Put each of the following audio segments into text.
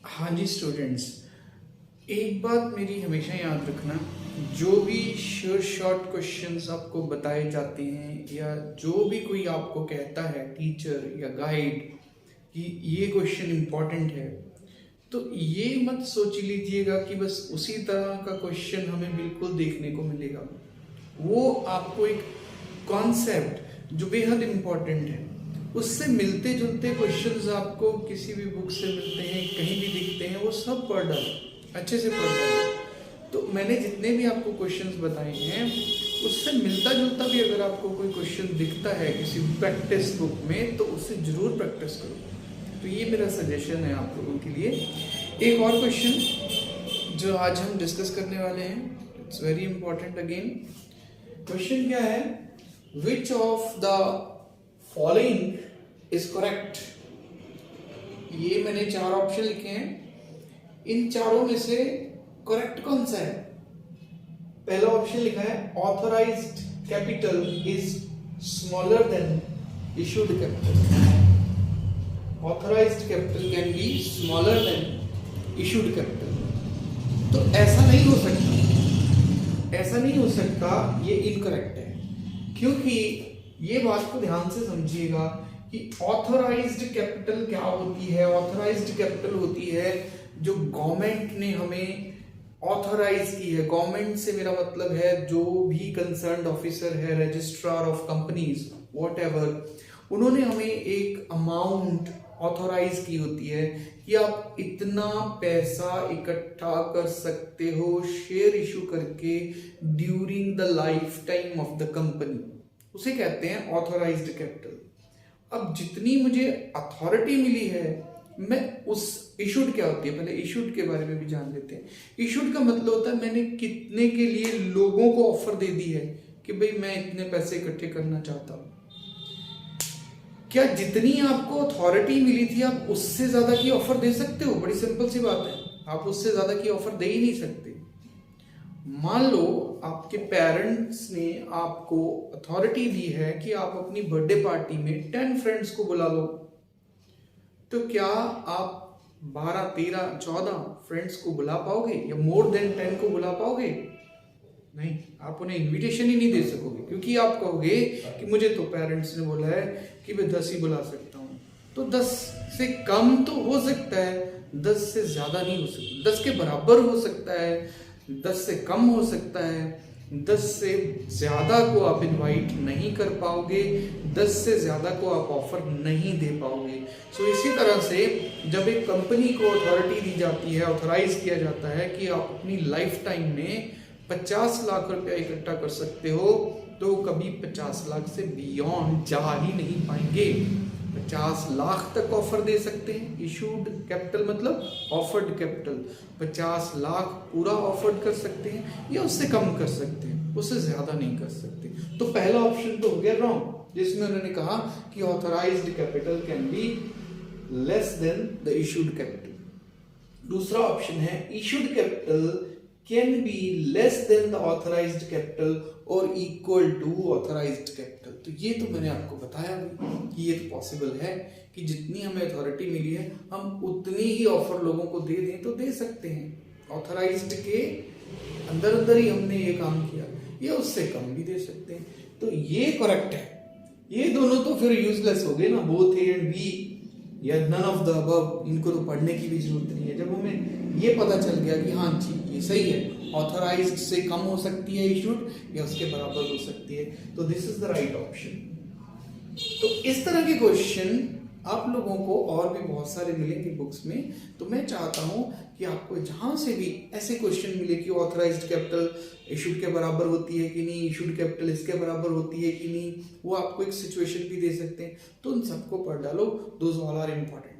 हाँ जी स्टूडेंट्स, एक बात मेरी हमेशा याद रखना। जो भी शॉर्ट क्वेश्चंस आपको बताए जाते हैं या जो भी कोई आपको कहता है टीचर या गाइड कि ये क्वेश्चन इम्पोर्टेंट है, तो ये मत सोच लीजिएगा कि बस उसी तरह का क्वेश्चन हमें बिल्कुल देखने को मिलेगा। वो आपको एक कॉन्सेप्ट जो बेहद इम्पोर्टेंट है, उससे मिलते जुलते क्वेश्चंस आपको किसी भी बुक से मिलते हैं, कहीं भी दिखते हैं, वो सब पढ़ डालो, अच्छे से पढ़ डालो। तो मैंने जितने भी आपको क्वेश्चंस बताए हैं उससे मिलता जुलता भी अगर आपको कोई क्वेश्चन दिखता है किसी प्रैक्टिस बुक में, तो उससे जरूर प्रैक्टिस करो। तो ये मेरा सजेशन है आप लोगों के लिए। एक और क्वेश्चन जो आज हम डिस्कस करने वाले हैं, it's very important again. Question क्या है? Which of the following is correct. ये मैंने 4 ऑप्शन लिखे हैं, इन चारों में से करेक्ट कौन सा है? पहला ऑप्शन लिखा है authorised capital is smaller than issued capital. Authorised capital can be smaller than issued capital. तो ऐसा नहीं हो सकता, ऐसा नहीं हो सकता, ये इनकरेक्ट है। क्योंकि ये बात को ध्यान से समझिएगा कि ऑथराइज्ड कैपिटल क्या होती है। ऑथराइज्ड कैपिटल होती है जो गवर्नमेंट ने हमें ऑथराइज की है। गवर्नमेंट से मेरा मतलब है जो भी कंसर्न्ड ऑफिसर है, रजिस्ट्रार ऑफ कंपनीज, व्हाटएवर, उन्होंने हमें एक अमाउंट ऑथराइज की होती है कि आप इतना पैसा इकट्ठा कर सकते हो शेयर इशू करके during the life time of the company. उसे कहते हैं ऑथराइज्ड कैपिटल। अब जितनी मुझे अथॉरिटी मिली है, मैं उस इशूड क्या होती है, पहले इशूड के बारे में भी जान लेते हैं। इशूड का मतलब होता है मैंने कितने के लिए लोगों को ऑफर दे दी है कि भाई मैं इतने पैसे इकट्ठे करना चाहता हूं। क्या जितनी आपको अथॉरिटी मिली थी आप उससे ज्यादा की ऑफर दे सकते हो? बड़ी सिंपल सी बात है, आप उससे ज्यादा की ऑफर दे ही नहीं सकते। मान लो आपके पेरेंट्स ने आपको अथॉरिटी दी है कि आप अपनी बर्थडे पार्टी में 10 फ्रेंड्स को बुला लो, तो क्या आप 12, 13, 14 फ्रेंड्स को बुला पाओगे या मोर देन 10 को बुला पाओगे? नहीं, आप उन्हें इनविटेशन ही नहीं दे सकोगे, क्योंकि आप कहोगे कि मुझे तो पेरेंट्स ने बोला है कि मैं 10 ही बुला सकता हूँ। तो 10 से कम तो हो सकता है, 10 से ज्यादा नहीं हो सकता। 10 के बराबर हो सकता है, 10 से कम हो सकता है, 10 से ज्यादा को आप इनवाइट नहीं कर पाओगे, 10 से ज्यादा को आप ऑफर नहीं दे पाओगे। सो इसी तरह से जब एक कंपनी को अथॉरिटी दी जाती है, ऑथराइज किया जाता है कि आप अपनी लाइफ टाइम में 50 लाख रुपया इकट्ठा कर सकते हो, तो कभी 50 लाख से बियॉन्ड जा ही नहीं पाएंगे। 50 लाख तक ऑफर दे सकते हैं। इशूड कैपिटल मतलब ऑफर्ड कैपिटल। 50 लाख पूरा ऑफर्ड कर सकते हैं या उससे कम कर सकते हैं, उससे ज्यादा नहीं कर सकते। तो पहला ऑप्शन तो हो गया रॉन्ग, जिसमें उन्होंने कहा कि authorised capital can be less than the issued capital. दूसरा ऑप्शन है issued capital can be less than the authorised capital और इक्वल टू ऑथराइज्ड कैपिटल। तो ये तो मैंने आपको बताया कि ये तो पॉसिबल है कि जितनी हमें अथॉरिटी मिली है हम उतनी ही ऑफर लोगों को दे दें तो दे सकते हैं। ऑथराइज्ड के अंदर अंदर ही हमने ये काम किया, या उससे कम भी दे सकते हैं। तो ये करेक्ट है। ये दोनों तो फिर यूजलेस हो गए ना, बोथ ए एंड बी या नन ऑफ द अबव। इनको तो पढ़ने की भी जरूरत नहीं है। जब हमें ये पता चल गया कि हाँ जी ये सही है, ऑथराइज्ड से कम हो सकती है इशूड या उसके बराबर हो सकती है, तो this is the right option. तो इस तरह के क्वेश्चन आप लोगों को और भी बहुत सारे मिलेंगे बुक्स में। तो मैं चाहता हूं कि आपको जहां से भी ऐसे क्वेश्चन मिले कि ऑथराइज्ड कैपिटल इशूड के बराबर होती है कि नहीं, इशूड कैपिटल इसके बराबर होती है कि नहीं, वो आपको एक सिचुएशन भी दे सकते हैं, तो उन सबको पढ़ डालो। Those all are important.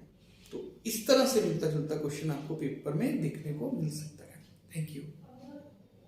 तो इस तरह से मिलता जुलता क्वेश्चन आपको पेपर में देखने को मिल सकता है। Thank you.